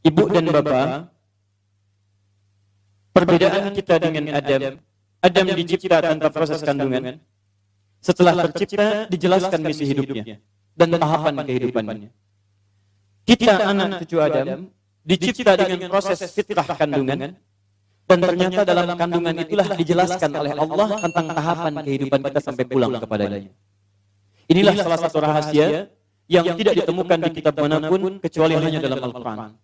Ibu dan bapak, perbedaan kita dengan Adam. Adam dicipta tanpa proses kandungan. Setelah tercipta, dijelaskan misi hidupnya dan tahapan kehidupannya. Kita anak cucu Adam dicipta dengan proses fitrah kandungan, dan ternyata dalam kandungan itulah dijelaskan oleh Allah tentang tahapan kehidupan kita sampai pulang kepadanya. Inilah salah satu rahasia yang tidak ditemukan di kitab manapun kecuali hanya dalam Al-Quran.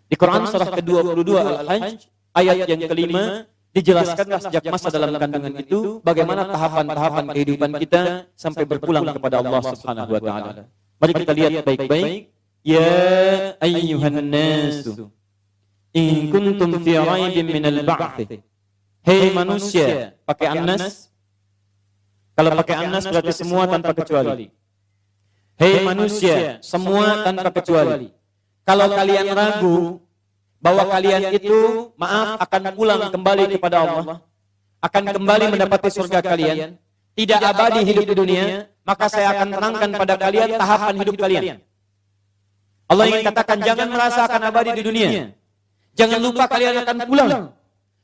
Di Quran surah ke-22 Al-Hajj ayat yang kelima dijelaskanlah sejak masa dalam kandungan itu bagaimana tahapan-tahapan kehidupan kita sampai berpulang kepada Allah Subhanahu wa taala. Mari kita lihat baik-baik. Ya ayyuhan nasu in kuntum fi raibin minal ba'thi. Hei manusia, pakai annas. Kalau pakai annas berarti semua tanpa kecuali. Hei manusia, semua tanpa kecuali. Kalau kalian ragu bahwa kalian itu, maaf, akan pulang kembali kepada Allah, akan kembali mendapati surga kalian, tidak abadi hidup di dunia, maka saya akan terangkan pada kalian tahapan hidup kalian. Allah ingin katakan, jangan merasa akan abadi di dunia. Jangan lupa kalian akan pulang.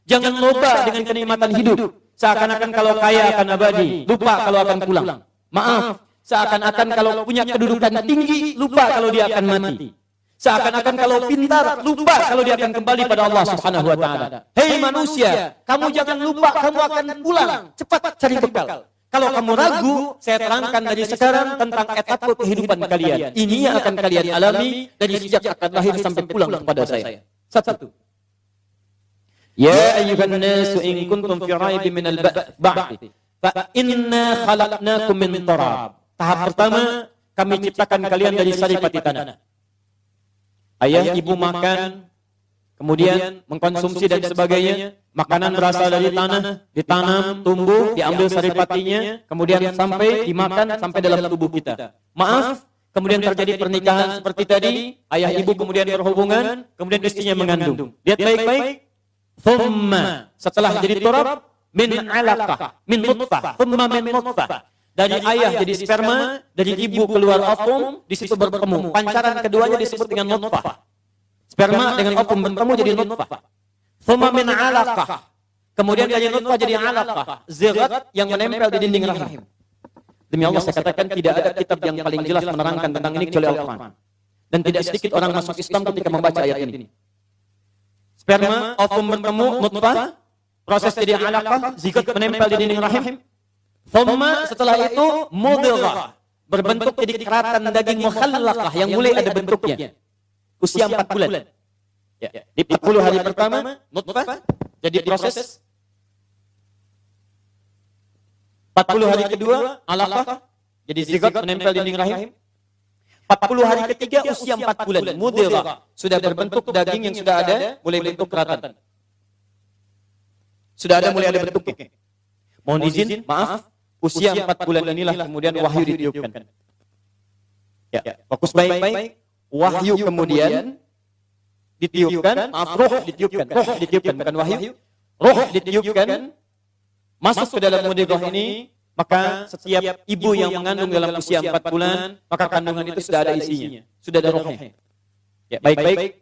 Jangan lupa dengan kenikmatan hidup. Seakan-akan kalau kaya akan abadi, lupa kalau akan pulang. Maaf, seakan-akan kalau punya kedudukan tinggi, lupa kalau dia akan mati. Seakan-akan kalau pintar, lupa kalau dia akan kembali pada Allah Subhanahu wa taala. Hei manusia, kamu jangan lupa kamu akan pulang. Cepat cari bekal. Kalau kamu ragu, saya terangkan dari sekarang tentang etapa kehidupan kalian. Ini yang akan kalian alami dari sejak akan lahir sampai pulang kepada saya. Satu. Ya ayyuhan nasu in kuntum fi raibin minal ba'thi fa inna khalaqnakum min turab. Tahap pertama, kami ciptakan kalian dari saripati tanah. Ayah ibu makan, kemudian mengkonsumsi dan sebagainya. Makanan berasal dari tanah, ditanam, tumbuh, diambil saripatinya, kemudian sampai dimakan sampai dalam tubuh kita. Maaf, kemudian terjadi pernikahan seperti tadi, ayah ibu kemudian berhubungan, kemudian istrinya mengandung. Lihat baik-baik. Thumma, setelah jadi turab, min alaqah, min nutfah, thumma min nutfah. Dari ayah jadi sperma, dari ibu keluar ovum, di situ bertemu. Pancaran keduanya disebut dengan nutfah. Sperma dengan ovum bertemu jadi nutfah. Thumma min alaqah. Kemudian dari nutfah jadi alaqah, zigat yang menempel di dinding rahim. Demi Allah saya katakan tidak ada kitab yang paling jelas menerangkan tentang ini kecuali Al-Quran. Dan tidak sedikit orang masuk Islam ketika membaca ayat ini. Sperma, ovum bertemu, nutfah, proses jadi alaqah, zigat menempel di dinding rahim. Thumma setelah itu mudghah, berbentuk jadi keratan daging mukhallaqah yang mulai ada bentuknya. Usia 4 bulan. Ya. Di 40 hari pertama nutfah jadi proses. 40 hari kedua alaqah jadi zigot menempel di dinding rahim. 40 hari ketiga usia 4 bulan mudghah, sudah berbentuk daging yang sudah ada mulai bentuk keratan. Sudah ada mulai ada bentuknya. Mohon izin, maaf, usia 4 bulan inilah kemudian wahyu ditiupkan. Ya, fokus baik-baik. Wahyu kemudian ditiupkan, maaf, roh ditiupkan, bukan wahyu. Roh ditiupkan, masuk ke dalam mudghah ini, maka setiap ibu yang mengandung dalam usia 4 bulan, maka kandungan itu sudah ada isinya, sudah ada rohnya. Ya, baik-baik,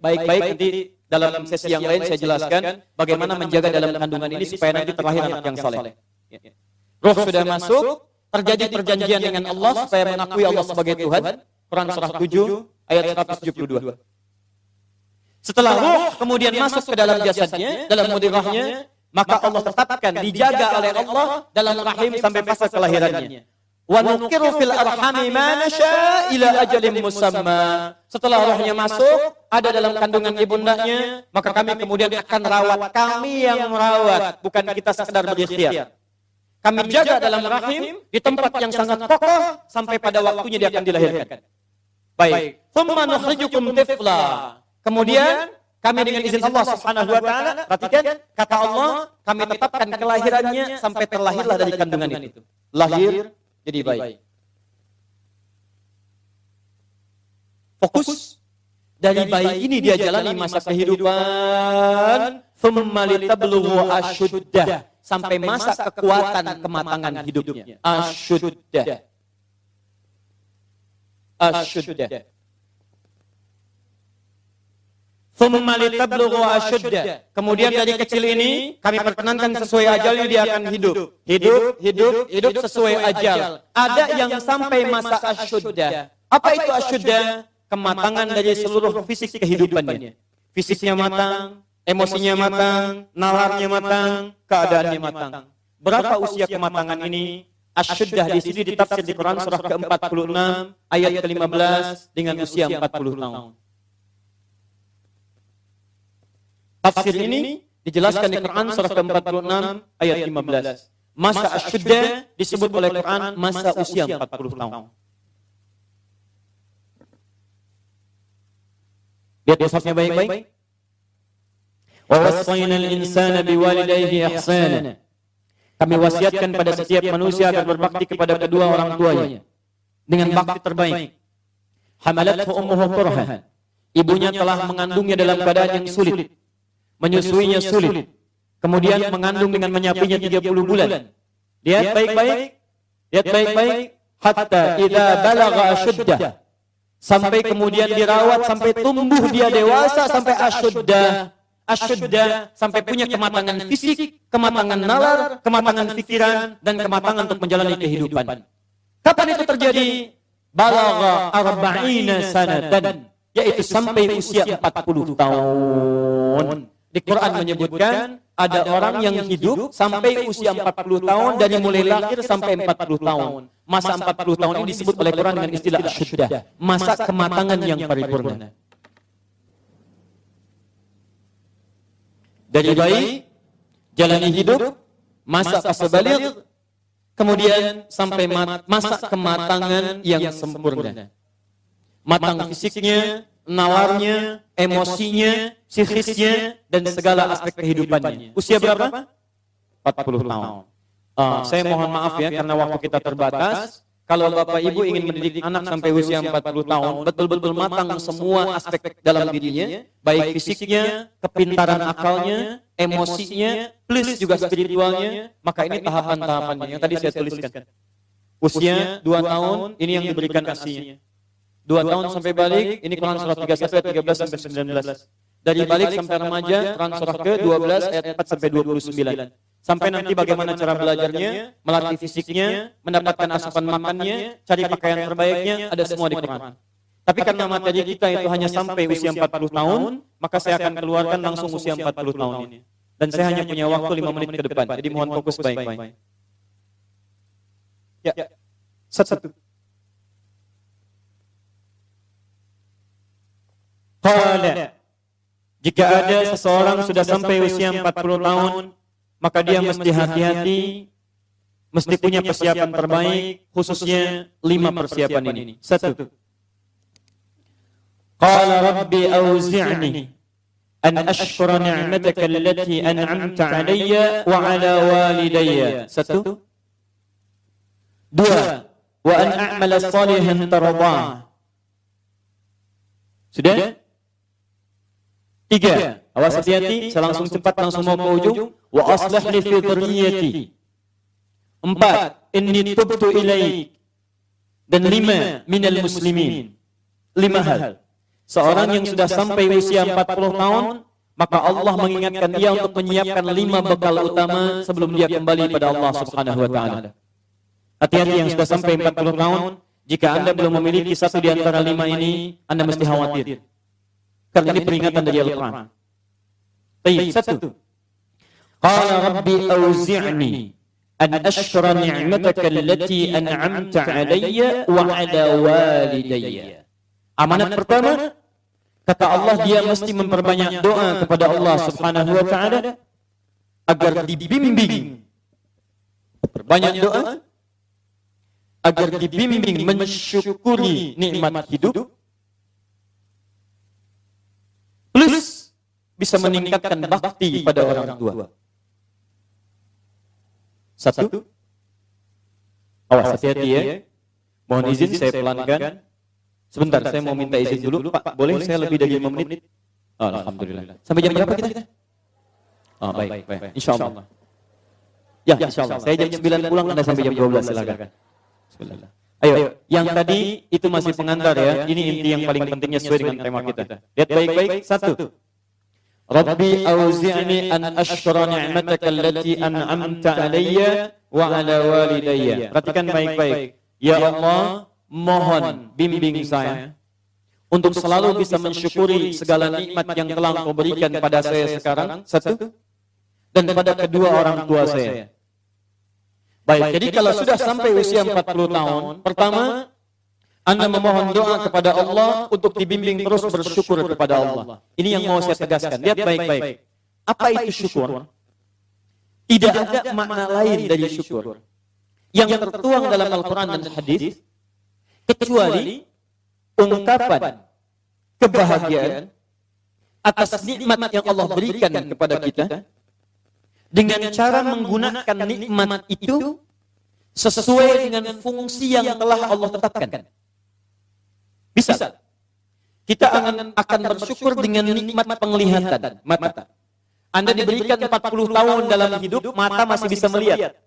nanti dalam sesi yang lain saya jelaskan bagaimana menjaga dalam kandungan ini supaya nanti terlahir anak yang saleh. Roh sudah masuk, terjadi perjanjian dengan Allah supaya mengakui Allah sebagai Tuhan. Quran surah 7 ayat 172. Setelah roh kemudian masuk ke dalam jasadnya, dalam mudghahnya, maka Allah tetapkan dijaga oleh Allah dalam rahim sampai fase kelahirannya. Wa nuqiru fil arhami ma nasya ila ajalin musamma. Setelah rohnya masuk, ada dalam kandungan ibundanya, maka kami kemudian akan rawat. Kami yang merawat, bukan kita sekedar berikhtiar. Kami jaga dalam rahim di tempat yang sangat kokoh sampai pada waktunya dia akan dilahirkan. Baik. Tsumma nukhrijukum tifla. Kemudian kami dengan izin Allah Subhanahu wa taala, perhatikan kata Allah, kami tetapkan kelahirannya sampai terlahirlah dari kandungan itu. Lahir jadi bayi. Fokus dari bayi ini dia jalani masa kehidupan, tsumma litablughu asyuddah, sampai masa kekuatan kematangan hidupnya. Asyuddah. Thumma litablughu ashudda. Kemudian dari kecil ini kami perkenankan sesuai ajalnya dia akan hidup sesuai ajal. Ada yang sampai masa asyudda. Apa itu asyudda? Kematangan dari seluruh fisik kehidupannya. Fisiknya matang, emosinya matang, nalarnya matang, keadaannya matang. Berapa usia kematangan ini? Asyuddah di sini ditafsir di Quran surah ke-46 ayat ke-15 dengan usia 40 tahun. Tafsir ini dijelaskan di Quran surah ke-46 ayat 15. Masa asyuddah disebut oleh Quran masa usia 40 tahun. Lihat wasfnya baik-baik. Wa wassaynal insana biwalidayhi ihsana. Kami wasiatkan pada setiap manusia agar berbakti kepada kedua orang tuanya dengan bakti terbaik. Hamalathu ummuhu kurhan. Ibunya telah mengandungnya dalam keadaan yang sulit. Menyusuinya sulit. Kemudian mengandung dengan menyapinya 30 bulan. Lihat baik-baik. Lihat baik-baik. Hatta idza balagha asyuddah. Sampai kemudian dirawat sampai tumbuh dia dewasa sampai asyuddah. Asyuddah sampai punya kematangan fisik, kematangan nalar, kematangan pikiran, dan kematangan untuk menjalani kehidupan. Kapan itu terjadi? Balagha arba'ina sanatan, yaitu sampai usia 40 tahun. Di Quran menyebutkan ada orang yang hidup sampai usia 40 tahun dari mulai lahir sampai 40 tahun. Masa 40 tahun ini disebut oleh Quran dengan istilah asyuddah, masa kematangan yang paripurna. Dari bayi, jalani hidup, masa fase baligh, kemudian sampai masa kematangan yang sempurna. Matang fisiknya, nalarnya, emosinya, psikisnya, dan segala aspek kehidupannya. Usia berapa? 40 tahun. Saya mohon maaf ya, karena waktu kita terbatas. Kalau Bapak Ibu ingin mendidik anak sampai usia 40 tahun, betul-betul matang semua aspek dalam dirinya, baik fisiknya, kepintaran akalnya, emosinya, plus juga spiritualnya, maka ini tahapan-tahapannya yang tadi saya tuliskan. Usia 2 tahun, ini yang diberikan asinya. 2 tahun sampai balik, ini Quran surah 31 ayat 13 sampai 19. Dari balik sampai remaja, Quran surah ke-12 ayat 4 sampai 29. Sampai nanti bagaimana cara belajarnya, melatih fisiknya, mendapatkan asupan makannya, cari pakaian terbaiknya, ada semua di Quran. Tapi karena materi kita itu hanya sampai usia 40 tahun, maka saya akan keluarkan langsung usia 40 tahun ini. Dan saya hanya punya waktu 5 menit ke depan, jadi mohon fokus baik-baik. Ya, satu. Qala, jika ada seseorang sudah sampai usia 40 tahun, maka dia mesti hati-hati, mesti punya persiapan terbaik, khususnya 5 persiapan ini. 1. Qala rabbi auzi'ni an ashkura ni'mataka allati an'amta 'alayya wa 'ala walidayya. 1. 2. Wa an a'mala salihan tardah. Sudah? 3. Awas hati-hati, saya langsung cepat langsung mau ke ujung. Wa aslih li fi dhurriyyati. 4. Inni tubtu ilaik. Dan 5. Minal muslimin. 5 hal. Seorang yang sudah sampai usia 40 tahun, maka Allah mengingatkan dia untuk menyiapkan 5 bekal utama sebelum dia kembali pada Allah Subhanahu wa taala. Hati-hati yang sudah sampai 40 tahun, jika Anda belum memiliki satu di antara 5 ini, Anda mesti khawatir. Karena ini peringatan dari Al-Quran. Baik, 1. Qala rabbi auzi'ni an ashkura ni'mataka allati an'amta 'alayya wa 'ala walidayya. Amanat pertama, kata Allah, dia mesti memperbanyak doa kepada Allah Subhanahu wa taala agar dibimbing. Perbanyak doa agar dibimbing mensyukuri nikmat hidup, plus bisa meningkatkan bakti pada orang tua. 1. Awas hati-hati ya. Mohon izin saya pelankan. Sebentar, saya mau minta izin dulu. Pak, boleh saya lebih dari 5 menit? Oh, alhamdulillah. Sampai jam berapa kita? Oh, baik. Insyaallah. Ya, insyaallah. Saya jam 9 pulang, Anda sampai jam 12, silakan. Bismillah. Ayo, yang tadi itu masih pengantar ya. Ini inti yang paling pentingnya sesuai dengan tema kita. Lihat baik-baik. 1. Rabbi auzi'ni an asykura ni'mataka allati an'amta 'alayya wa 'ala walidayya. Perhatikan baik-baik. Ya Allah, mohon bimbing saya untuk selalu bisa mensyukuri segala nikmat yang telah Engkau berikan pada saya sekarang, satu, dan pada kedua orang tua saya. Baik, jadi kalau sudah sampai usia 40 tahun, pertama, Anda memohon doa kepada Allah untuk dibimbing terus bersyukur kepada Allah. Ini yang mau saya tegaskan. Lihat baik-baik. Apa itu syukur? Tidak ada makna lain dari syukur yang tertuang dalam Al-Quran dan hadis kecuali ungkapan kebahagiaan atas nikmat yang Allah berikan kepada kita dengan cara menggunakan nikmat itu sesuai dengan fungsi yang telah Allah tetapkan. Bisa. Kita akan bersyukur dengan nikmat penglihatan mata. Anda diberikan 40 tahun dalam hidup, mata masih bisa melihat.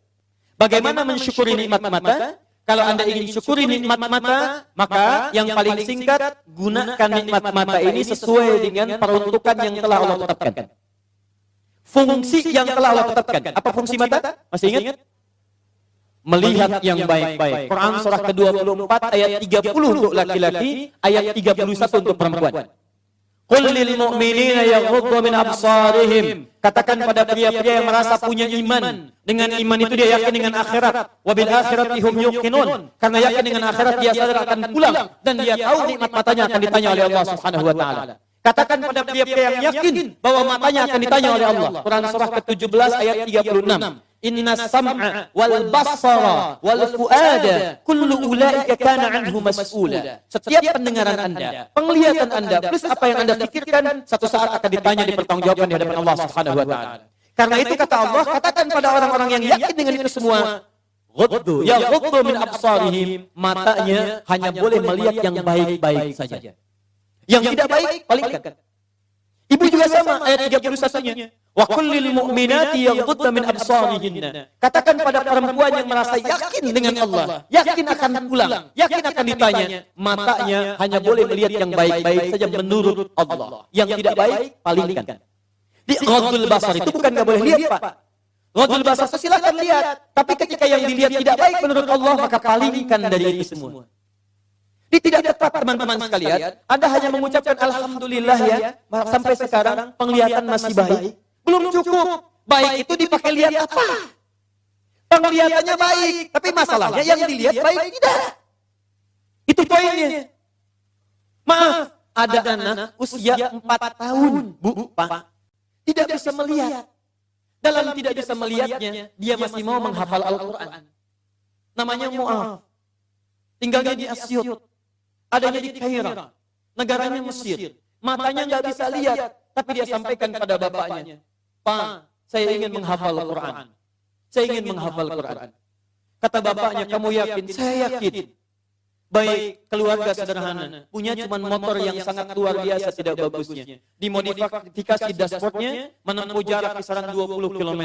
Bagaimana mensyukuri nikmat mata? Kalau Anda ingin syukuri nikmat mata, maka yang paling singkat, gunakan nikmat mata ini sesuai dengan peruntukan yang telah Allah tetapkan. Fungsi yang telah Allah tetapkan. Apa fungsi mata? Masih ingat? Melihat yang baik-baik. Quran surah ke-24 ayat 30 untuk laki-laki, ayat 31 untuk perempuan. Qul lil mu'minina yaghuddu min absarihim. Katakan pada pria-pria yang merasa punya iman. Dengan iman itu dia yakin dengan akhirat. Wa bil akhirati hum yuqinun. Karena yakin dengan akhirat dia sadar akan pulang dan dia tahu nikmat matanya akan ditanya oleh Allah Subhanahu wa taala. Katakan pada pria-pria yang yakin bahwa matanya akan ditanya oleh Allah. Quran surah ke-17 ayat 36. Inna sam'a wal basara wal fuada kullu ulaika kana anhu mas'ula. Setiap pendengaran Anda, penglihatan Anda plus apa yang Anda pikirkan satu saat akan ditanya, dipertanggungjawabkan di hadapan Allah Subhanahu wa taala. Karena itu kata Allah, katakan pada orang-orang yang yakin dengan itu semua, ghuddu ya ghuddu min absarihim, matanya hanya boleh melihat yang baik-baik saja. Yang tidak baik palingkan. Ibu juga sama ayat 31-nya. Wa kullil mu'minati yaghdudna min absarihinna. Katakan pada perempuan yang merasa yakin dengan Allah, yakin akan pulang, yakin akan ditanya, matanya hanya boleh melihat yang baik-baik saja menurut Allah. Yang tidak baik palingkan. Di ghadul basar itu bukan enggak boleh lihat, Pak. Ghadul basar silakan lihat, tapi ketika yang dilihat tidak baik menurut Allah, maka palingkan dari itu semua. Tidak tepat teman-teman sekalian. Anda hanya mengucapkan alhamdulillah ya, sampai sekarang penglihatan masih baik. Belum cukup. Baik itu dipakai lihat apa? Penglihatannya baik, tapi masalahnya yang dilihat baik tidak. Itu poinnya. Maaf, ada anak usia 4 tahun, Bu, Pak, tidak bisa melihat. Dalam tidak bisa melihatnya, dia masih mau menghafal Al-Quran. Namanya Mu'af. Tinggalnya di Asyut. Adanya di Kaira, negaranya Mesir. Matanya nggak bisa lihat, tapi dia sampaikan pada bapaknya, Pak, saya ingin menghafal Quran. Saya ingin menghafal Quran. Kata bapaknya, kamu yakin? Saya yakin. Baik, keluarga sederhana, punya cuma motor yang sangat luar biasa tidak bagusnya. Dimodifikasi dashboardnya, menempuh jarak kisaran 20 km.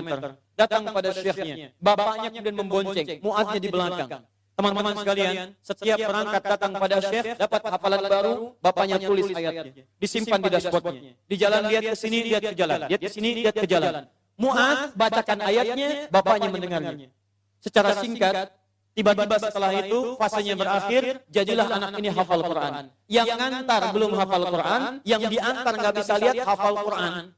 Datang pada syekhnya, bapaknya kemudian membonceng, muadznya di belakang. Teman-teman sekalian, setiap perangkat datang pada syekh, dapat hafalan baru, bapaknya tulis ayatnya. Disimpan di dashboardnya. Di jalan lihat ke sini, lihat ke jalan. Lihat ke sini, lihat ke jalan. Mu'adz bacakan ayatnya, bapaknya mendengarnya. Secara singkat, tiba-tiba setelah itu, fasenya berakhir, jadilah anak ini hafal Quran. Yang ngantar belum hafal Quran, yang diantar nggak bisa lihat hafal Quran.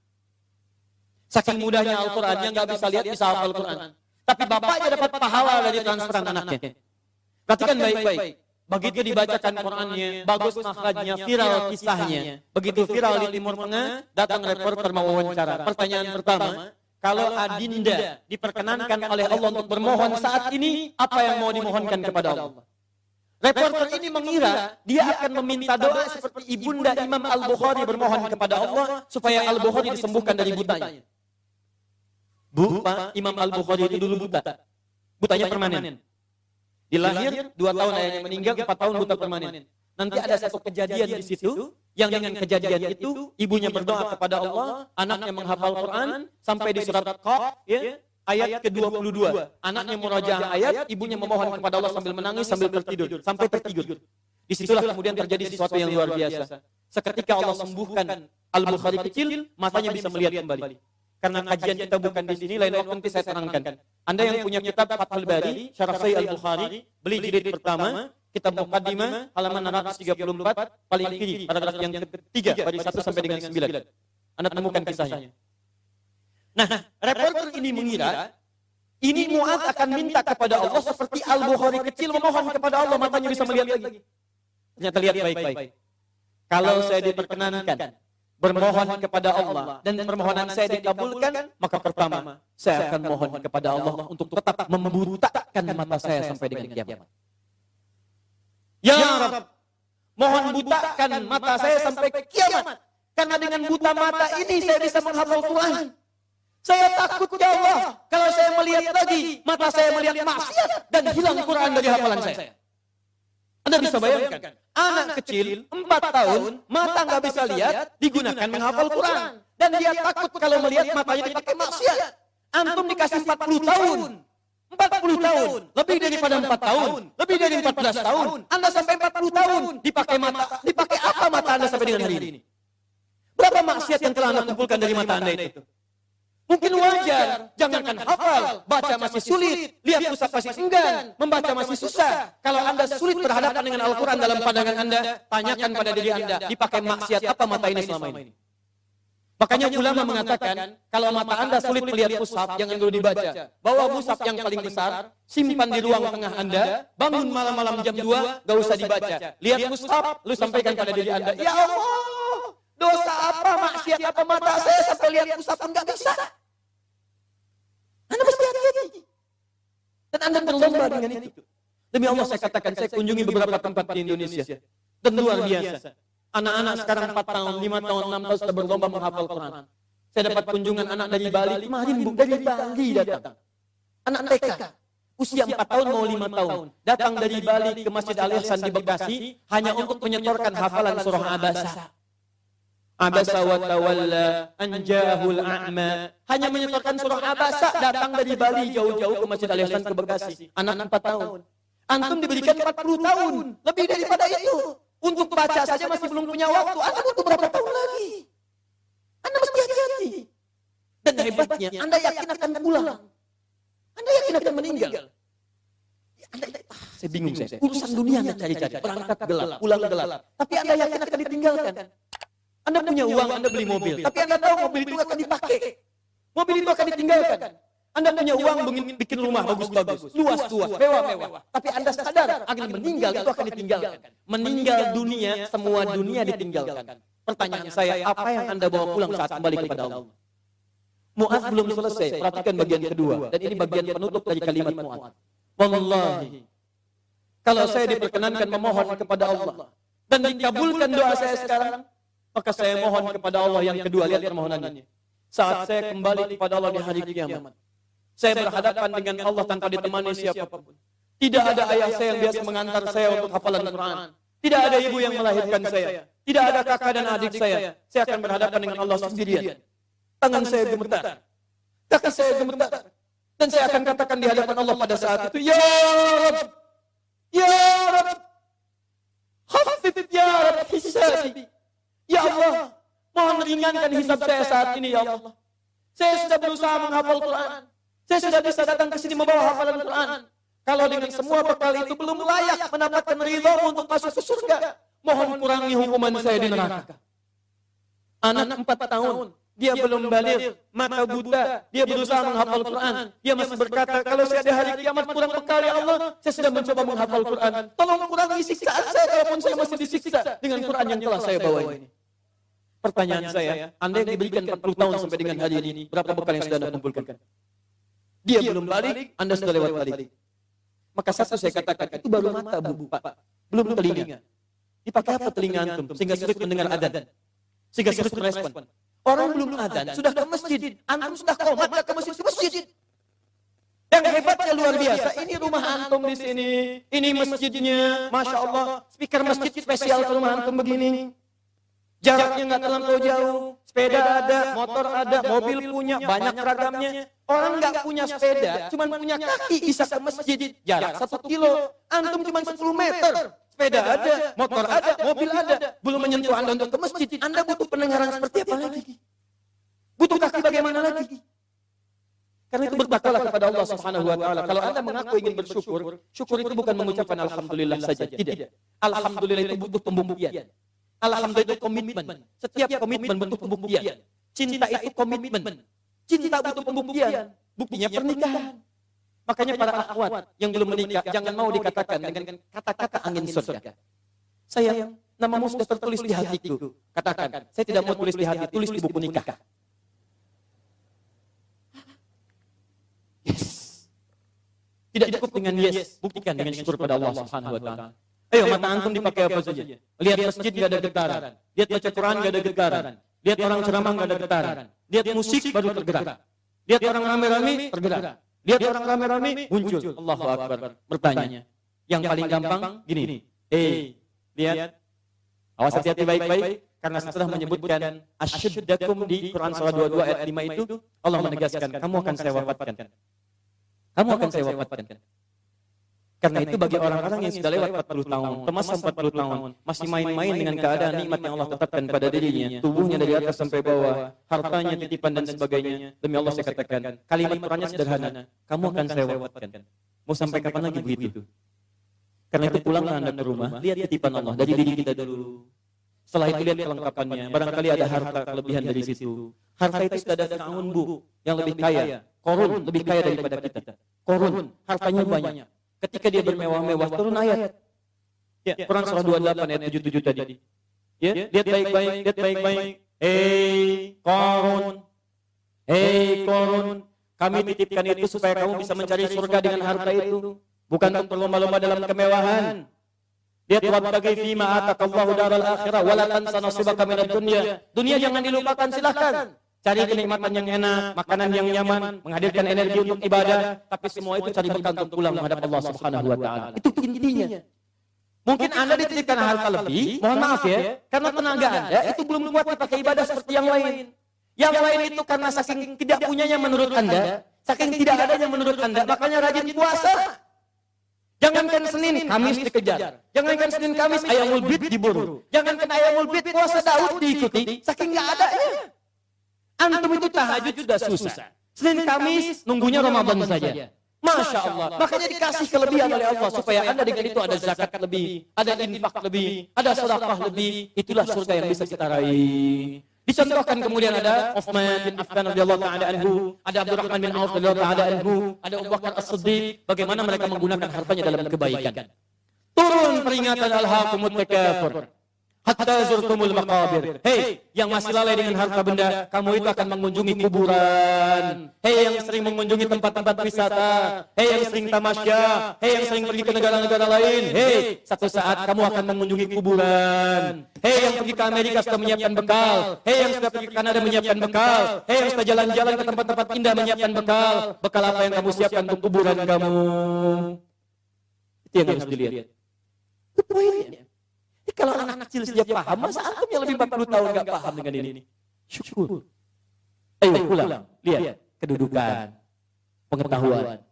Saking mudahnya Al-Quran, yang nggak bisa lihat bisa hafal Quran. Tapi bapaknya dapat pahala dari transferan anaknya. Perhatikan baik-baik. Begitu dibacakan Qur'annya, bagus makhrajnya, viral kisahnya. Begitu viral di Timur Tengah, datang reporter mau wawancara. Pertanyaan pertama, kalau adinda diperkenankan oleh Allah untuk bermohon saat ini, apa yang mau dimohonkan kepada Allah? Reporter ini mengira dia akan meminta doa seperti ibunda Imam Al-Bukhari bermohon kepada Allah supaya Al-Bukhari disembuhkan dari butanya. Bu, Pak, Imam Al-Bukhari itu dulu buta. Butanya permanen. Dilahir 2 tahun ayahnya meninggal, 4 tahun buta permanen. Nanti ada satu kejadian di situ, yang dengan kejadian itu ibunya berdoa kepada Allah, anaknya menghafal Quran sampai di surat Qaf, ya, ayat ke-22. Anaknya murajaah ayat, ibunya memohon kepada Allah sambil menangis, sambil tertidur, sampai tertidur. Disitulah kemudian terjadi sesuatu yang luar biasa. Seketika Allah sembuhkan Al-Bukhari kecil, matanya bisa melihat kembali. Karena kajian kita bukan di sini, lain waktu nanti saya terangkan. Anda yang punya kitab Fathul Bari, Syarah Sahih Al-Bukhari, beli jilid pertama, kitab Muqaddimah, halaman 634, paling kiri, paragraf yang ketiga, dari 1 sampai dengan 9. Anda temukan kisahnya. Nah, reporter ini mengira, ini Mu'adz akan minta kepada Allah seperti Al-Bukhari kecil memohon kepada Allah, matanya bisa melihat lagi. Ternyata lihat baik-baik. Kalau saya diperkenankan bermohon kepada Allah dan permohonan saya dikabulkan, maka pertama saya akan mohon kepada Allah untuk tetap membutakan mata saya sampai dengan kiamat. Ya Rabb, mohon butakan mata saya sampai kiamat. Karena dengan buta mata ini saya bisa menghafal Quran. Saya takut ya Allah, kalau saya melihat lagi, mata saya melihat maksiat dan hilang Quran dari hafalan saya. Anda bisa bayangkan, anak kecil 4 tahun, mata nggak bisa lihat, digunakan menghafal Quran. Dan dia takut kalau melihat matanya dipakai maksiat. Antum dikasih 40 tahun. 40 tahun, lebih daripada 4 tahun, lebih dari 14 tahun. Anda sampai 40 tahun, dipakai apa mata Anda sampai dengan hari ini? Berapa maksiat yang telah Anda kumpulkan dari mata Anda itu? Mungkin wajar, jangankan hafal, baca masih sulit, lihat pusat masih enggan, membaca masih susah. Kalau Anda sulit berhadapan dengan Al-Quran dalam pandangan Anda, tanyakan pada diri Anda, dipakai maksiat apa mata ini selama ini? Makanya ulama mengatakan, kalau mata Anda sulit melihat mushaf, jangan dulu dibaca. Bawa mushaf yang paling besar, simpan di ruang tengah Anda, bangun malam-malam jam 2, gak usah dibaca. Lihat mushaf, lu sampaikan pada diri Anda, ya Allah, dosa apa, maksiat apa mata saya sampai lihat mushaf pun gak bisa. Anda mesti hati-hati. Dan Anda berlomba dengan itu. Demi Allah saya katakan, saya kunjungi beberapa tempat di Indonesia. Dan luar biasa. Anak-anak sekarang 4 tahun, 5 tahun, 6 tahun sudah berlomba menghafal Quran. Saya dapat kunjungan anak dari Bali, kemarin dari Bali datang. Anak TK, usia 4 tahun mau 5 tahun. Datang dari Bali ke Masjid Al-Ihsan di Bekasi, hanya untuk menyetorkan hafalan surah Abasa. Abasa wa tawalla anjahul a'ma. Hanya menyetorkan surah Abasa, datang dari Bali jauh-jauh ke Masjid Al-Ihsan ke Bekasi. Anak 4 tahun. Antum diberikan 40 tahun, lebih daripada itu. Untuk baca saja masih belum punya waktu. Anda butuh berapa tahun lagi? Anda mesti hati-hati. Dan hebatnya, Anda yakin akan pulang. Anda yakin akan meninggal. Saya bingung saya. Urusan dunia Anda cari-cari. Berangkat gelap, pulang gelap. Tapi Anda yakin akan ditinggalkan. Anda punya uang, Anda beli mobil. Tapi Anda tahu mobil itu akan dipakai. Mobil itu akan ditinggalkan. Anda punya uang bikin rumah bagus-bagus, luas-luas, mewah-mewah. Tapi Anda sadar akan meninggal itu akan ditinggalkan. Meninggal dunia, semua dunia ditinggalkan. Pertanyaan saya, apa yang Anda bawa pulang saat kembali kepada Allah? Mu'adz belum selesai, perhatikan bagian kedua. Dan ini bagian penutup dari kalimat Mu'adz. Wallahi, kalau saya diperkenankan memohon kepada Allah dan dikabulkan doa saya sekarang, maka saya mohon kepada Allah yang kedua, lihat permohonannya. Saat saya kembali kepada Allah di hari kiamat, saya berhadapan dengan Allah tanpa ditemani siapapun. Tidak ada ayah saya yang biasa mengantar saya untuk hafalan Quran. Tidak ada ibu yang melahirkan saya. Tidak ada kakak dan adik saya. Saya akan berhadapan dengan Allah sendirian. Tangan saya gemetar. Kaki saya gemetar. Dan saya akan katakan di hadapan Allah pada saat itu, Ya Rabb, Ya Rabb, khaffif Ya Rabb hisabi. Ya Allah, mohon ringankan hisab saya saat ini ya Allah. Saya sudah berusaha menghafal Quran. Saya sudah bisa datang ke sini membawa hafalan Quran. Kalau dengan semua bekal itu belum layak mendapatkan ridho untuk masuk ke surga, mohon kurangi hukuman saya di neraka. Anak 4 tahun, dia belum balik, mata buta, dia berusaha menghafal Quran. Dia masih berkata, kalau saya ada hari kiamat kurang bekal ya Allah, saya sudah mencoba menghafal Quran. Tolong kurangi siksaan saya kalaupun saya masih disiksa dengan Quran yang telah saya bawa ini. Pertanyaan saya, Anda yang diberikan 40 tahun sampai dengan hari ini, berapa bekal yang sudah Anda kumpulkan? Dia belum balik, Anda sudah lewat balik. Maka satu saya katakan, itu baru mata bu, Pak. Belum telinga. Dipakai apa telinga antum? Sehingga sulit mendengar adzan. Sehingga sulit merespon. Orang belum adzan, sudah ke masjid. Antum sudah komat ke masjid. Yang hebatnya luar biasa. Ini rumah antum di sini. Ini masjidnya. Masya Allah. Speaker masjid spesial ke rumah antum begini. Jaraknya nggak terlampau jauh, sepeda ada, motor ada, mobil punya, banyak ragamnya. Orang nggak punya sepeda, cuma punya kaki bisa ke masjid, jarak 1 kilo. Antum cuma 10 meter, sepeda ada, motor ada, mobil ada. Belum menyentuh Anda untuk ke masjid. Anda butuh pendengaran seperti apa lagi? Butuh kaki bagaimana lagi? Karena itu bertakwalah kepada Allah Subhanahu wa taala. Kalau Anda mengaku ingin bersyukur, syukur itu bukan mengucapkan alhamdulillah saja, tidak. Alhamdulillah itu butuh pembuktian. Alhamdulillah itu komitmen. Setiap komitmen butuh pembuktian. Cinta itu komitmen. Cinta butuh pembuktian. Buktinya pernikahan. Makanya para akhwat yang belum menikah jangan mau dikatakan dengan kata-kata angin surga. Sayang, namamu sudah tertulis di hatiku. Katakan, saya tidak mau tulis di hati, tulis di buku nikah. Yes. Tidak cukup dengan yes, buktikan dengan syukur pada Allah Subhanahu wa taala. Ayo mata antum dipakai apa saja. Lihat masjid enggak ada getaran. Lihat baca Quran enggak ada getaran. Lihat orang ceramah enggak ada getaran. Lihat musik baru tergerak. Lihat orang rame-rame tergerak. Lihat orang rame-rame muncul. Allahu Akbar. Bertanya. Yang paling gampang gini. Lihat. Awas hati-hati baik-baik. Karena setelah menyebutkan asyiddakum di Quran surah 22 ayat 5 itu, Allah menegaskan, kamu akan saya wafatkan. Kamu akan saya wafatkan. Karena itu bagi orang-orang yang sudah lewat 40 tahun, termasuk 40 tahun, masih main-main dengan keadaan nikmat yang Allah tetapkan pada dirinya, tubuhnya dari atas sampai bawah, hartanya, titipan dan sebagainya. Demi Allah saya katakan, kalimat Qurannya sederhana, kamu akan saya wafatkan. Mau sampai kapan lagi begitu? Karena itu pulanglah Anda ke rumah, lihat titipan Allah dari diri kita dulu. Setelah itu lihat kelengkapannya, barangkali ada harta kelebihan dari situ. Harta itu sudah ada Fir'aun, Bu, yang lebih kaya. Korun lebih kaya daripada kita. Korun, hartanya banyak. Ketika dia bermewah-mewah, turun ayat. Ya, Quran surah 28 ayat 77 tadi. Ya, lihat baik-baik, lihat baik-baik. Hei Korun, kami titipkan itu supaya kamu bisa mencari surga dengan harta itu. Bukan untuk berlomba-lomba dalam kemewahan. Lihat wabtaghi fima atakallahu daral akhirah wala tansa nasibaka minad dunya. Dunia jangan dilupakan, silahkan. Cari kenikmatan yang enak, makanan yang nyaman, menghadirkan energi untuk ibadah, tapi semua itu cari bekal untuk pulang menghadap Allah Subhanahu wa taala. Itu intinya. Mungkin Anda dititipkan harta lebih, mohon maaf ya, karena tenaga Anda itu belum kuat dipakai ibadah seperti yang lain. Yang lain itu karena saking tidak punyanya menurut Anda, saking tidak adanya menurut Anda, makanya rajin puasa. Jangankan Senin, Kamis dikejar. Jangankan Senin, Kamis, ayamul bid diburu. Jangankan ayamul bid, puasa Daud diikuti, saking nggak adanya. Antum itu tahajud sudah susah. Senin, Kamis, nunggunya Ramadan saja. Masya Allah. Makanya dikasih kelebihan oleh Allah supaya Anda dengan itu ada zakat lebih, ada infak lebih, ada sedekah lebih. Itulah surga yang bisa kita raih. Dicontohkan kemudian ada Utsman bin Affan radhiyallahu taala anhu, ada Abdurrahman bin Auf radhiyallahu taala anhu, ada Abu Bakar As-Siddiq, bagaimana mereka menggunakan hartanya dalam kebaikan. Turun peringatan alhaqumut takafur hatta zurtumul maqabir. Hei, yang masih lalai dengan harta benda, kamu itu akan mengunjungi kuburan. Hei, yang sering mengunjungi tempat-tempat wisata. Hei, yang sering tamasya. Hei, yang sering pergi ke negara-negara lain. Hei, satu saat kamu akan mengunjungi kuburan. Hei, yang pergi ke Amerika sudah menyiapkan bekal. Hei, yang sudah pergi ke Kanada menyiapkan bekal. Hei, yang sudah jalan-jalan ke tempat-tempat indah menyiapkan bekal. Bekal apa yang kamu siapkan untuk kuburan kamu? Itu yang harus dilihat. Itu poinnya. Kalau anak kecil saja paham, masa antum yang lebih 40 tahun nggak paham dengan ini? Syukur. Ayo pulang, lihat kedudukan, pengetahuan.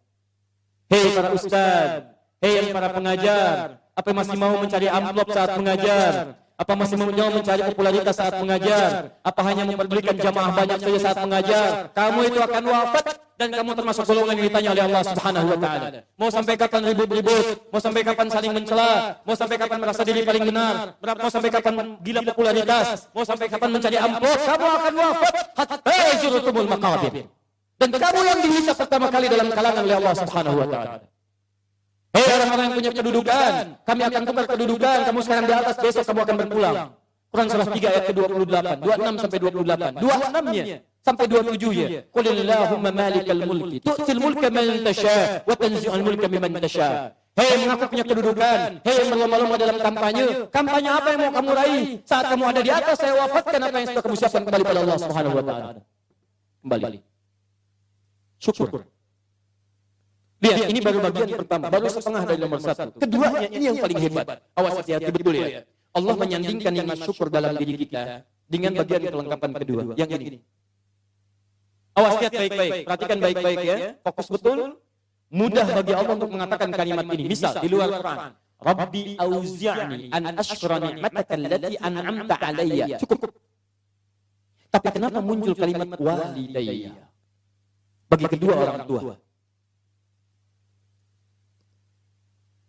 Hei para ustaz, hei yang para pengajar, apa masih mau mencari amplop saat mengajar? Apa masih mau mencari popularitas saat mengajar? Apa hanya memperdulikan jamaah banyak saja saat mengajar? Kamu itu akan wafat dan kamu termasuk golongan yang ditanya oleh Allah Subhanahu wa taala. Mau sampai kapan ribut-ribut? Mau sampai kapan saling mencela? Mau sampai kapan merasa diri paling benar? Mau sampai kapan gila popularitas? Mau sampai kapan mencari amplop? Kamu akan wafat hatta zurtumul maqabir. Dan kamu yang dihisab pertama kali dalam kalangan oleh Allah Subhanahu wa taala. Hei orang-orang yang punya kedudukan, kami akan tukar kedudukan, kamu sekarang di atas, besok kamu akan berpulang. Quran surah 3 ayat ke-28, 26 sampai 28. 26-nya sampai 27-nya. Qulillahumma malikal mulki, tu'til mulka man tasha, wa tanzi'ul mulka mimman tasha. Hei mengaku punya kedudukan, hei yang berlomba-lomba dalam kampanye. Kampanye apa yang mau kamu raih? Saat kamu ada di atas, saya wafatkan apa yang sudah kamu siapkan kembali pada Allah Subhanahu wa taala. Kembali. Syukur. Lihat, ini baru bagian pertama, baru setengah dari nomor 1. Keduanya ini yang paling hebat. Awas hati-hati betul ya. Allah menyandingkan nikmat syukur dalam diri kita dengan bagian kelengkapan kedua. Yang ini. Awas lihat baik-baik, perhatikan baik-baik ya. Fokus betul. Mudah bagi Allah untuk mengatakan kalimat ini. Misal di luar Quran. Rabbi auzi'ni an ashkura ni'mataka allati an'amta 'alayya. Cukup. Tapi kenapa muncul kalimat walidayya bagi kedua orang tua?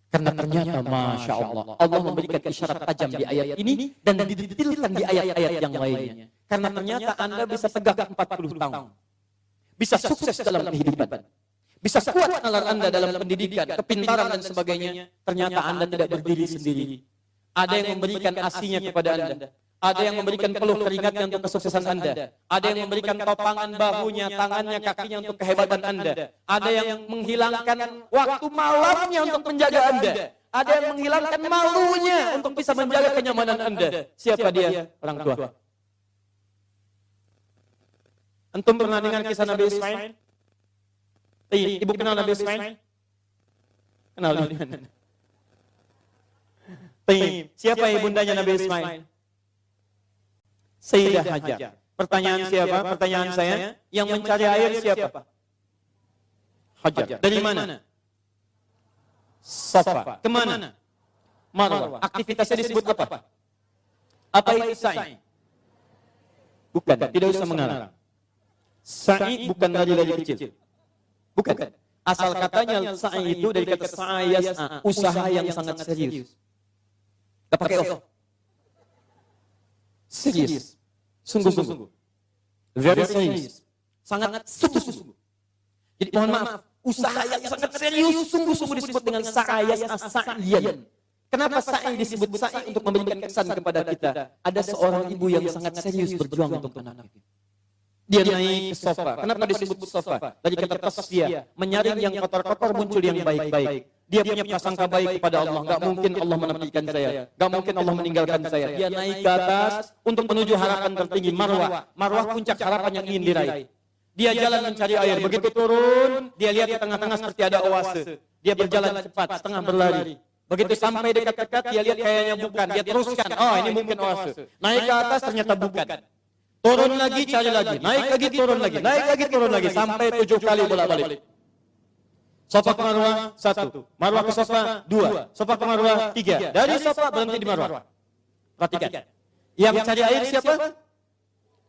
Karena ternyata Masya Allah, Allah memberikan isyarat tajam di ayat ini dan didetailkan di ayat-ayat yang lainnya. Karena ternyata Anda bisa tegak 40 tahun, bisa sukses dalam kehidupan, bisa kuat nalar Anda dalam pendidikan, kepintaran dan sebagainya. Ternyata Anda tidak berdiri sendiri. Ada yang memberikan asinya kepada Anda. Ada yang memberikan peluh keringatnya untuk kesuksesan Anda. Ada yang memberikan topangan bahunya, tangannya, kakinya untuk kehebatan Anda. Ada yang menghilangkan waktu malamnya untuk menjaga Anda. Ada yang menghilangkan malunya untuk bisa menjaga kenyamanan Anda. Siapa dia? Orang tua. Antum pernah dengar kisah Nabi Ismail? Ibu kenal Nabi Ismail? Kenal. Siapa ibundanya Nabi Ismail? Sayyidah Hajar. Pertanyaan siapa? Pertanyaan saya. Yang mencari air siapa? Hajar. Dari mana? Safa. Kemana? Marwah. Aktivitasnya disebut apa? Apa itu sa'i? Bukan. Tidak usah mengarang. Sa'i bukan lari-lari kecil. Bukan. Asal katanya sa'i itu dari kata sa'ayas, usaha yang sangat serius. Gak pakai off. Serius. Sungguh-sungguh. Very serious. Sangat sungguh-sungguh. Jadi mohon maaf, usaha yang sangat serius sungguh-sungguh disebut dengan sa'ayas as-sa'iyan. Kenapa sa'i disebut sa'i untuk memberikan kesan kepada kita? Ada seorang ibu yang sangat serius berjuang untuk anak-anaknya. Dia naik ke sofa. Kenapa disebut sofa? Dari kata tasfiyah, menyaring yang kotor-kotor muncul yang baik-baik. Dia punya prasangka baik kepada Allah. Gak mungkin Allah menepikan saya. Gak mungkin Allah meninggalkan saya. Dia naik ke atas untuk menuju harapan tertinggi, Marwah. Marwah puncak harapan yang ingin diraih. Dia jalan mencari air. Begitu turun, dia lihat di tengah-tengah seperti ada oase. Dia berjalan cepat, setengah berlari. Begitu sampai dekat-dekat, dia lihat kayaknya bukan. Dia teruskan, oh ini mungkin oase. Naik ke atas, ternyata bukan. Turun lagi, cari lagi. Naik lagi, turun lagi. Naik lagi, turun lagi. Sampai 7 kali bolak-balik. Sofa ke Marwah, 1. Marwah ke sofa, 2. Sofa ke Marwah, 3. Dari sofa berhenti di Marwah. Perhatikan. Yang cari air siapa?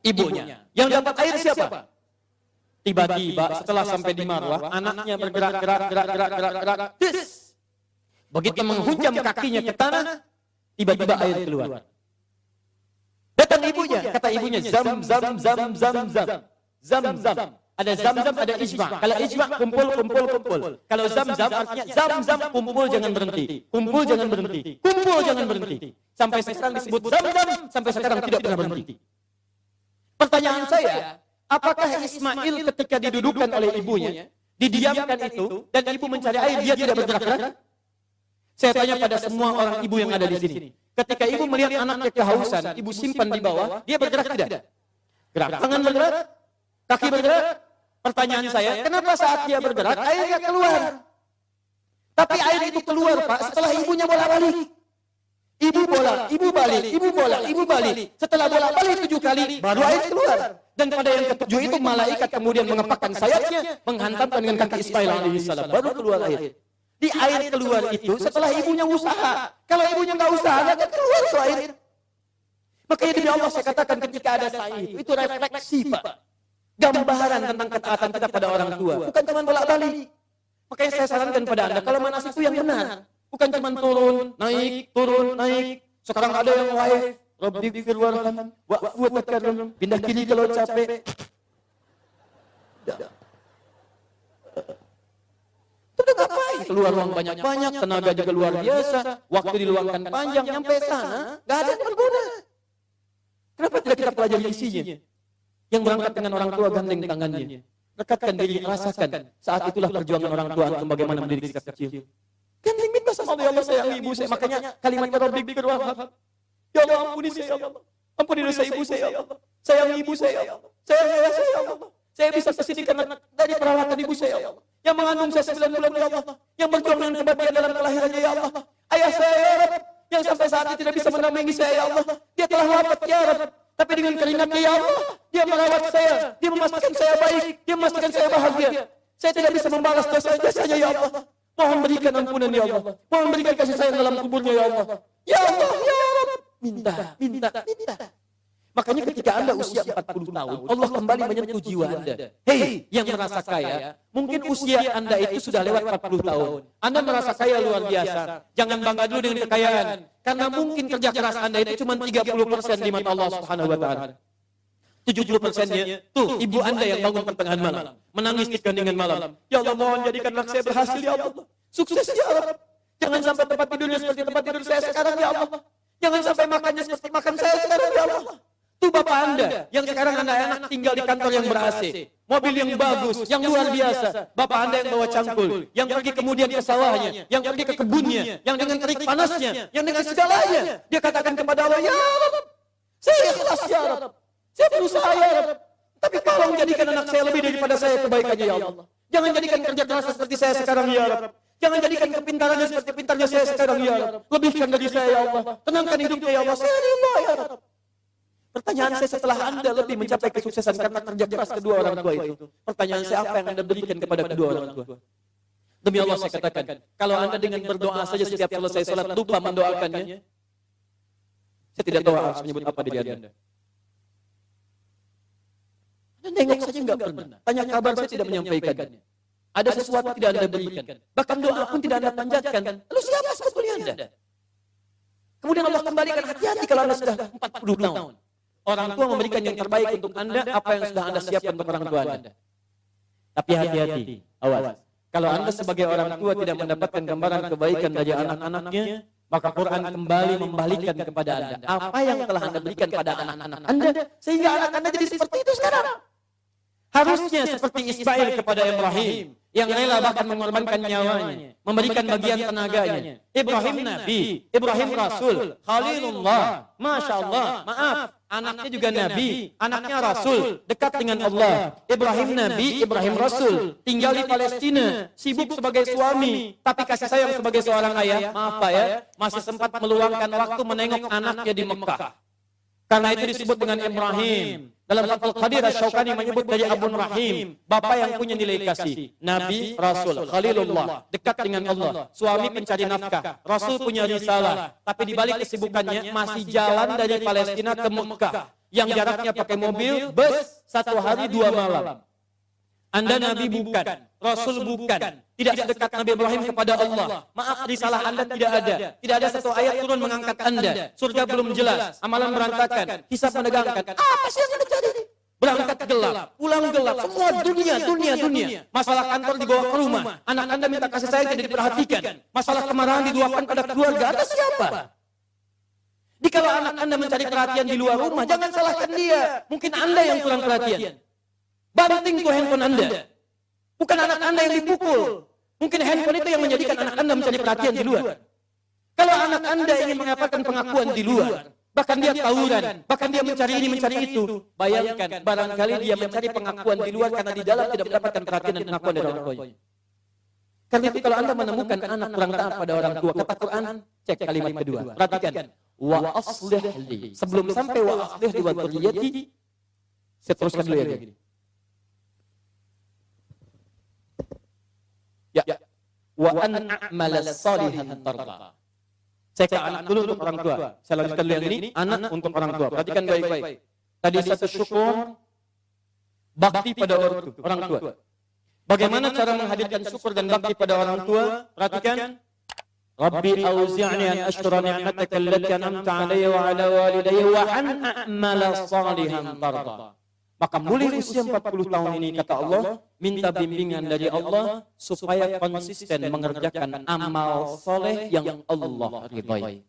Ibunya. Yang dapat air siapa? Tiba-tiba setelah sampai di Marwah, anaknya bergerak. Begitu menghunjam kakinya ke tanah, tiba-tiba air keluar. Datang ibunya, kata ibunya, zam. Ada zam, ada ijma. Kalau ijma, kumpul. Kalau zam, artinya zam, kumpul jangan berhenti. Kumpul jangan berhenti. Sampai sekarang disebut zam, sampai sekarang tidak pernah berhenti. Pertanyaan saya, apakah Ismail ketika didudukan oleh ibunya, didiamkan itu, dan ibu mencari air, dia tidak bergerak-gerak? Saya tanya pada semua orang ibu yang ada di sini. Ketika ibu melihat anaknya kehausan, ibu simpan di bawah, dia bergerak tidak? Gerak. Tangan bergerak? Kaki bergerak? Pertanyaan saya, kenapa saat dia bergerak, airnya keluar? Tapi air itu keluar, Pak, setelah ibunya bolak-balik. Ibu balik. Setelah bolak-balik 7 kali, baru air keluar. Dan pada yang ke-7 itu, malaikat kemudian mengepakkan sayapnya, menghantamkan dengan kaki Ismail alaihissalam, baru keluar air. Di air keluar itu setelah ibunya usaha. Kalau ibunya nggak usaha, nggak akan keluar tuh air. Makanya demi Allah saya katakan ketika ada sa'i itu refleksi, Pak. Gambaran tentang ketaatan kita pada orang tua. Bukan cuma bolak-balik. Makanya saya sarankan pada Anda, kalau manasik itu yang benar. Bukan cuma turun, naik. Sekarang ada yang waif. Rabbi gfir warham wa'fu takarram. Pindah kiri kalau capek. Itu ngapain? Keluar uang banyak-banyak, tenaga juga luar biasa, waktu diluangkan panjang, nyampe sana, nggak ada yang berguna. Kenapa tidak kita pelajari isinya? Yang berangkat dengan orang tua gandeng tangannya. Rekatkan diri, rasakan. Saat itulah perjuangan orang tua untuk bagaimana mendidik sikap kecil. Gandeng minta sama Allah, ya Allah sayang ibu saya. Makanya kalimat Rabbi gfir warham. Ya Allah ampuni saya, ya Allah. Ampuni dosa ibu saya, ya Allah. Sayang ibu saya, ya Allah. Sayang ayah saya, ya Allah. Saya bisa kesini karena dari perawatan ibu saya, ya Allah. Yang mengandung saya 9 bulan, ya Allah. Yang berjuang dengan kebaikan dalam kelahirannya, ya Allah. Ayah saya, ya Rabb, yang sampai saat ini tidak bisa mendampingi saya, ya Allah. Dia telah wafat, ya Rabb. Tapi dengan keringatnya, ya Allah, dia merawat saya. Dia memastikan saya baik. Dia memastikan saya bahagia. Saya tidak bisa membalas dosa-dosanya, ya Allah. Mohon berikan ampunan ya Allah. Mohon berikan kasih sayang dalam kuburnya ya Allah. Ya Allah, ya Rabb. Minta. Makanya ketika Anda usia 40 tahun, Allah kembali menyentuh jiwa Anda. Hei, yang merasa kaya, mungkin usia Anda itu sudah lewat 40 tahun. Anda merasa kaya luar biasa. Jangan bangga dulu dengan kekayaan. Karena mungkin kerja keras Anda itu cuma 30% di mata Allah Subhanahu wa taala. 70%-nya tuh ibu Anda yang bangun pertengahan malam, menangis di keheningan malam. Ya Allah, mohon jadikanlah saya berhasil ya Allah. Sukses ya Allah. Jangan sampai tempat tidurnya seperti tempat tidur saya sekarang ya Allah. Jangan sampai makannya seperti makan saya sekarang ya Allah. Tuh Bapak Anda yang sekarang Anda enak tinggal di kantor yang ber-AC, mobil yang bagus, yang luar biasa. Bapak Anda yang bawa cangkul, yang pergi kemudian ke sawahnya, yang pergi ke kebunnya, yang dengan terik panasnya, yang dengan segalanya. Dia katakan kepada Allah, ya Rabb, saya ikhlas ya Rabb. Saya berusaha ya Rabb. Tapi tolong jadikan anak saya lebih daripada saya kebaikannya ya Allah. Jangan jadikan kerja keras seperti saya sekarang ya Rabb. Jangan jadikan kepintarannya seperti pintarnya saya sekarang ya Rabb. Lebihkan dari saya ya Allah. Tenangkan hidupnya ya Allah. Saya ridha ya Rabb. Pertanyaan saya setelah Anda lebih mencapai kesuksesan karena kerja keras kedua orang tua itu. Pertanyaan saya, apa yang Anda berikan kepada kedua orang tua? Demi Allah saya katakan, kalau Anda dengan berdoa saja setiap selesai salat lupa mendoakannya, saya tidak tahu harus menyebut apa diri Anda. Anda nengok saja enggak pernah. Tanya kabar saya tidak menyampaikannya. Ada sesuatu tidak Anda berikan. Bahkan doa pun tidak Anda panjatkan. Lalu siapa sebetulnya Anda? Kemudian Allah kembalikan, hati-hati kalau Anda sudah 40 tahun. Orang tua memberikan yang terbaik untuk Anda, apa yang sudah Anda siapkan untuk orang tua Anda. Tapi hati-hati, awas. Kalau Anda sebagai orang tua tidak mendapatkan gambaran kebaikan dari anak-anaknya, maka Quran kembali membalikkan kepada Anda. Apa yang telah Anda berikan pada anak-anak Anda, sehingga anak Anda jadi seperti itu sekarang. Harusnya seperti Ismail kepada Ibrahim, yang rela bahkan mengorbankan nyawanya, memberikan bagian tenaganya. Ibrahim Nabi, Ibrahim Rasul, Khalilullah, Masya Allah, maaf, anaknya juga Nabi, anaknya Rasul, dekat dengan Allah. Ibrahim Nabi, Ibrahim Rasul, tinggal di Palestina, sibuk sebagai suami, tapi kasih sayang sebagai seorang ayah, maaf Pak ya, masih sempat meluangkan waktu menengok anaknya di Mekah. Karena itu disebut dengan Ibrahim. Dalam Fathul Qadir Asy-Syaukani menyebut dari Abu Rahim, bapak yang punya nilai kasih, Nabi, Rasul, Khalilullah, dekat dengan Allah, suami pencari nafkah, Rasul punya risalah, tapi di balik kesibukannya masih jalan dari Palestina ke Mekah, yang jaraknya pakai mobil, bus, 1 hari 2 malam. Anda Nabi bukan, Rasul bukan, tidak sedekat Nabi Ibrahim kepada Allah. Maaf, risalah Anda tidak ada. Tidak ada satu ayat turun mengangkat Anda. Surga belum jelas, amalan berantakan, hisab menegangkan. Apa sih yang Anda cari? Berangkat gelap, pulang gelap, semua dunia. Masalah kantor dibawa ke rumah, anak Anda minta kasih sayang tidak diperhatikan. Masalah kemarahan diluapkan pada keluarga, Anda siapa? Jikalau anak Anda mencari perhatian di luar rumah, jangan salahkan dia. Mungkin Anda yang kurang perhatian. Banting tuh handphone Anda. Bukan anak Anda yang dipukul. Mungkin handphone itu yang menjadikan anak Anda mencari perhatian di luar. Kalau anak Anda ingin mendapatkan pengakuan di luar, bahkan dia tawuran, bahkan dia mencari ini, mencari itu, bayangkan, barangkali dia mencari pengakuan di luar karena di dalam tidak mendapatkan perhatian dan pengakuan dari orang tuanya. Karena itu kalau Anda menemukan anak kurang taat pada orang tua, kata Quran, cek kalimat kedua. Perhatikan. Wa aslih li. Sebelum sampai wa aslih li wa dzurriyyati, saya teruskan dulu ya gini. Ya, wa an a'mala salihan tarda. Saya ke anak dulu untuk orang tua. Saya lanjutkan dulu yang ini, anak untuk orang tua. Perhatikan baik-baik. Tadi satu syukur, bakti pada orang tua. Bagaimana cara menghadirkan syukur dan bakti pada orang tua? Perhatikan. Rabbi auzi'ni an ashkura ni'mataka allati an'amta 'alayya wa 'ala walidayya wa an a'mala salihan tarda. Maka mulai usia 40 tahun ini, kata Allah, minta bimbingan dari Allah supaya konsisten mengerjakan amal soleh yang Allah ridhai.